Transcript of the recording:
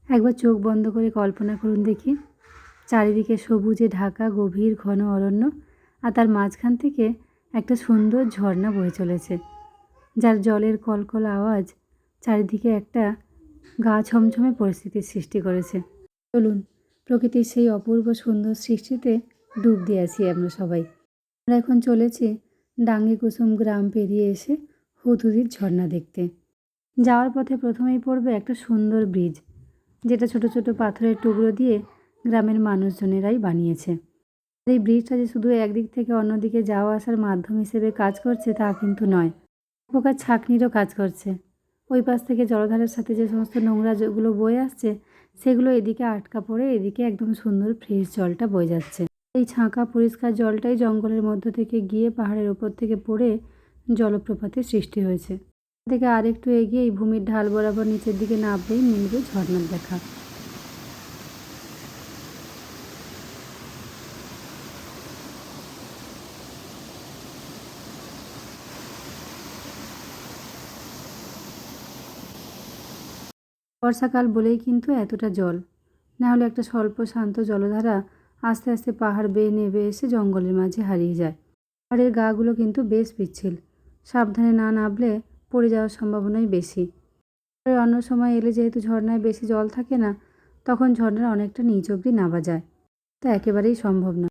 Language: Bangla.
একবার চোখ বন্ধ করে কল্পনা করুন দেখি, চারিদিকে সবুজে ঢাকা গভীর ঘন অরণ্য, আর তার মাঝখান থেকে একটা সুন্দর ঝর্ণা বয়ে চলেছে, যার জলের কলকল আওয়াজ চারিদিকে একটা গা ছমছমে পরিস্থিতির সৃষ্টি করেছে। চলুন প্রকৃতির সেই অপূর্ব সুন্দর সৃষ্টিতে ডুব দিয়ে আছি আমরা সবাই। আমরা এখন চলেছি ডাঙ্গি কুসুম গ্রাম পেরিয়ে এসে হুদহুদির ঝর্ণা দেখতে। যাওয়ার পথে প্রথমেই পড়বে একটা সুন্দর ব্রিজ, যেটা ছোট ছোট পাথরের টুকরো দিয়ে গ্রামের মানুষজনেরাই বানিয়েছে। এই ব্রিজটা যে শুধু একদিক থেকে অন্যদিকে যাওয়া আসার মাধ্যম হিসেবে কাজ করছে তা কিন্তু নয়, প্রকার ছাঁকনিরও কাজ করছে। ওই পাশ থেকে জলধারের সাথে যে সমস্ত নোংরা যেগুলো বয়ে আসছে, সেগুলো এদিকে আটকা পড়ে এদিকে একদম সুন্দর ফ্রেশ জলটা বয়ে যাচ্ছে। এই ছাঁকা পরিষ্কার জলটাই জঙ্গলের মধ্য থেকে গিয়ে পাহাড়ের ওপর থেকে পড়ে জলপ্রপাতের সৃষ্টি হয়েছে। থেকে আরেকটু এগিয়ে এই ভূমির ঢাল বরাবর নিচের দিকে নামলেই মিলবে ঝর্ণার দেখা। বর্ষাকাল বলেই কিন্তু এতটা জল, না হলে একটা স্বল্প শান্ত জলধারা আস্তে আস্তে পাহাড় বেয়ে নেমে এসে জঙ্গলের মাঝে হারিয়ে যায়। পাহাড়ের গাগুলো কিন্তু বেশ পিচ্ছিল, সাবধানে না নামলে পড়ে যাওয়ার সম্ভাবনাই বেশি। অন্য সময় এলে যেহেতু ঝর্ণায় বেশি জল থাকে না, তখন ঝর্ণার অনেকটা নিচ অবধি নামা যায়, তা একেবারেই সম্ভব না।